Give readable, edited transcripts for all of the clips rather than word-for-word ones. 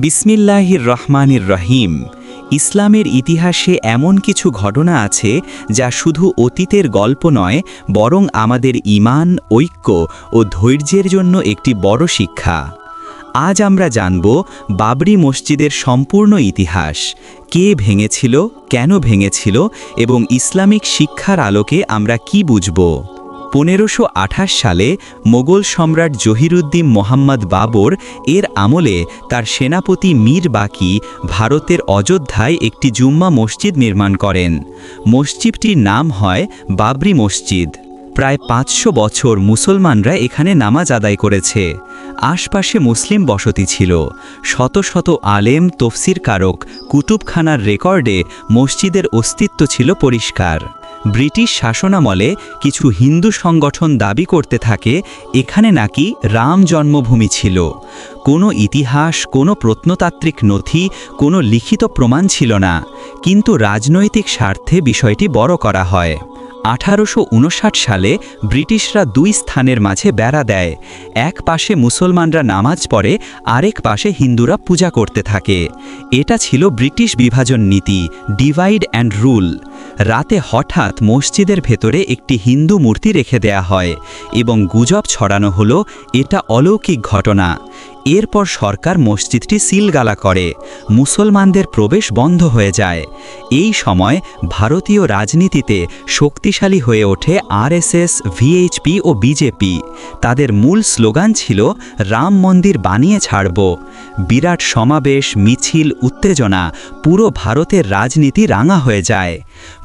বিসমিল্লাহির রহমানির রহিম। ইসলামের ইতিহাসে এমন কিছু ঘটনা আছে যা শুধু অতীতের গল্প নয়, বরং আমাদের ঈমান, ঐক্য ও ধৈর্যের জন্য একটি বড় শিক্ষা। আজ আমরা জানব বাবরি মসজিদের সম্পূর্ণ ইতিহাস, কে ভেঙেছিল, কেন ভেঙেছিল এবং ইসলামিক শিক্ষার আলোকে আমরা কি বুঝব। 1528 সালে মোগল সম্রাট জহিরুদ্দিন মোহাম্মদ বাবর এর আমলে তার সেনাপতি মীর বাকি ভারতের অযোধ্যায় একটি জুম্মা মসজিদ নির্মাণ করেন। মসজিদটির নাম হয় বাবরি মসজিদ। প্রায় 500 বছর মুসলমানরা এখানে নামাজ আদায় করেছে। আশপাশে মুসলিম বসতি ছিল। শত শত আলেম, তফসিরকারক, কুতুবখানার রেকর্ডে মসজিদের অস্তিত্ব ছিল পরিষ্কার। ব্রিটিশ শাসনামলে কিছু হিন্দু সংগঠন দাবি করতে থাকে এখানে নাকি রাম জন্মভূমি ছিল। কোনো ইতিহাস, কোনো প্রত্নতাত্ত্বিক নথি, কোনো লিখিত প্রমাণ ছিল না, কিন্তু রাজনৈতিক স্বার্থে বিষয়টি বড় করা হয়। 1859 সালে ব্রিটিশরা দুই স্থানের মাঝে বেড়া দেয়। এক পাশে মুসলমানরা নামাজ পড়ে, আরেক পাশে হিন্দুরা পূজা করতে থাকে। এটা ছিল ব্রিটিশ বিভাজন নীতি, ডিভাইড অ্যান্ড রুল। রাতে হঠাৎ মসজিদের ভেতরে একটি হিন্দু মূর্তি রেখে দেয়া হয় এবং গুজব ছড়ানো হলো এটা অলৌকিক ঘটনা। এরপর সরকার মসজিদটি সিলগালা করে, মুসলমানদের প্রবেশ বন্ধ হয়ে যায়। এই সময় ভারতীয় রাজনীতিতে শক্তিশালী হয়ে ওঠে আরএসএস, ভিএইচপি ও বিজেপি। তাদের মূল স্লোগান ছিল রাম মন্দির বানিয়ে ছাড়ব। বিরাট সমাবেশ, মিছিল, উত্তেজনা, পুরো ভারতের রাজনীতি রাঙা হয়ে যায়।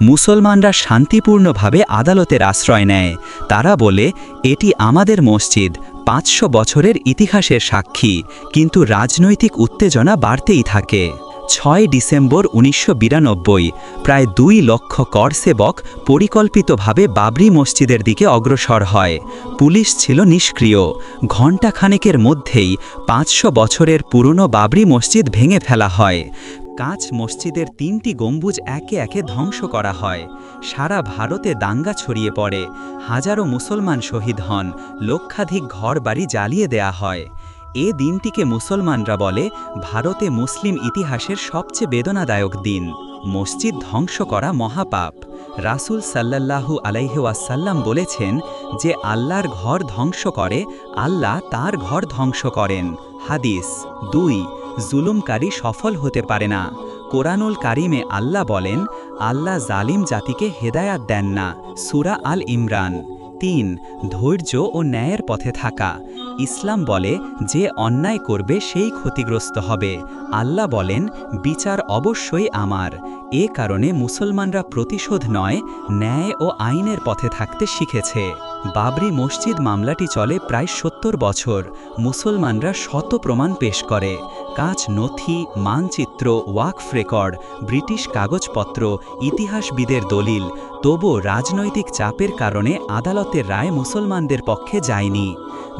মুসলমানরা শান্তিপূর্ণভাবে আদালতের আশ্রয় নেয়। তারা বলে এটি আমাদের মসজিদ, 500 বছরের ইতিহাসের সাক্ষী। কিন্তু রাজনৈতিক উত্তেজনা বাড়তেই থাকে। 6 ডিসেম্বর 1992 প্রায় 2 লক্ষ করসেবক পরিকল্পিতভাবে বাবরি মসজিদের দিকে অগ্রসর হয়। পুলিশ ছিল নিষ্ক্রিয়। ঘণ্টাখানেকের মধ্যেই 500 বছরের পুরনো বাবরি মসজিদ ভেঙে ফেলা হয়। কাঁচ মসজিদের 3টি গম্বুজ একে একে ধ্বংস করা হয়। সারা ভারতে দাঙ্গা ছড়িয়ে পড়ে। হাজারো মুসলমান শহীদ হন, লক্ষাধিক ঘরবাড়ি জ্বালিয়ে দেয়া হয়। এ দিনটিকে মুসলমানরা বলে ভারতে মুসলিম ইতিহাসের সবচেয়ে বেদনাদায়ক দিন। মসজিদ ধ্বংস করা মহাপাপ। রাসূল সাল্লাল্লাহু আলাইহি ওয়াসাল্লাম বলেছেন, যে আল্লাহর ঘর ধ্বংস করে, আল্লাহ তার ঘর ধ্বংস করেন। হাদিস 2। জুলুমকারী সফল হতে পারে না। কোরআনুল কারিমে আল্লাহ বলেন, আল্লাহ জালিম জাতিকে হেদায়াত দেন না। সূরা আল ইমরান। 3। ধৈর্য ও ন্যায়ের পথে থাকা। ইসলাম বলে যে অন্যায় করবে সেই ক্ষতিগ্রস্ত হবে। আল্লাহ বলেন বিচার অবশ্যই আমার। এ কারণে মুসলমানরা প্রতিশোধ নয়, ন্যায় ও আইনের পথে থাকতে শিখেছে। বাবরি মসজিদ মামলাটি চলে প্রায় 70 বছর। মুসলমানরা শত প্রমাণ পেশ করে। কাঁচ নথি, মানচিত্র, ওয়াকফ রেকর্ড, ব্রিটিশ কাগজপত্র, ইতিহাসবিদের দলিল। তবু রাজনৈতিক চাপের কারণে আদালতের রায় মুসলমানদের পক্ষে যায়নি।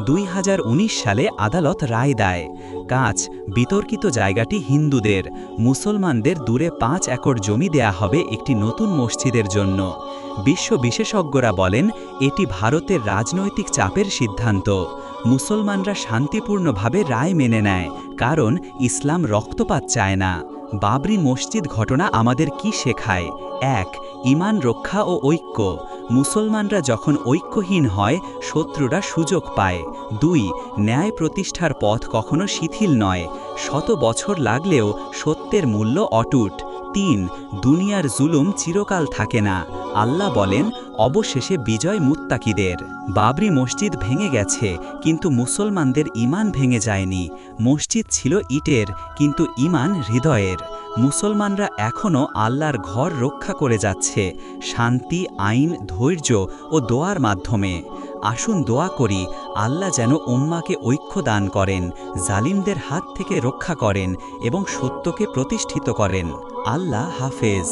2019 সালে আদালত রায় দেয়, কাঁচ বিতর্কিত জায়গাটি হিন্দুদের, মুসলমানদের দূরে 5 একর জমি দেয়া হবে একটি নতুন মসজিদের জন্য। বিশ্ব বিশেষজ্ঞরা বলেন এটি ভারতের রাজনৈতিক চাপের সিদ্ধান্ত। মুসলমানরা শান্তিপূর্ণভাবে রায় মেনে নেয়, কারণ ইসলাম রক্তপাত চায় না। বাবরি মসজিদ ঘটনা আমাদের কি শেখায়? 1. ঈমান রক্ষা ও ঐক্য। মুসলমানরা যখন ঐক্যহীন হয়, শত্রুরা সুযোগ পায়। 2. ন্যায় প্রতিষ্ঠার পথ কখনো শিথিল নয়। শত বছর লাগলেও সত্যের মূল্য অটুট। 3. দুনিয়ার জুলুম চিরকাল থাকে না। আল্লাহ বলেন অবশেষে বিজয় মুত্তাকিদের। বাবরি মসজিদ ভেঙে গেছে, কিন্তু মুসলমানদের ঈমান ভেঙে যায়নি। মসজিদ ছিল ইটের, কিন্তু ঈমান হৃদয়ের। মুসলমানরা এখনও আল্লাহর ঘর রক্ষা করে যাচ্ছে, শান্তি, আইন, ধৈর্য ও দোয়ার মাধ্যমে। আসুন দোয়া করি আল্লাহ যেন উম্মাকে ঐক্য দান করেন, জালিমদের হাত থেকে রক্ষা করেন এবং সত্যকে প্রতিষ্ঠিত করেন। আল্লাহ হাফেজ।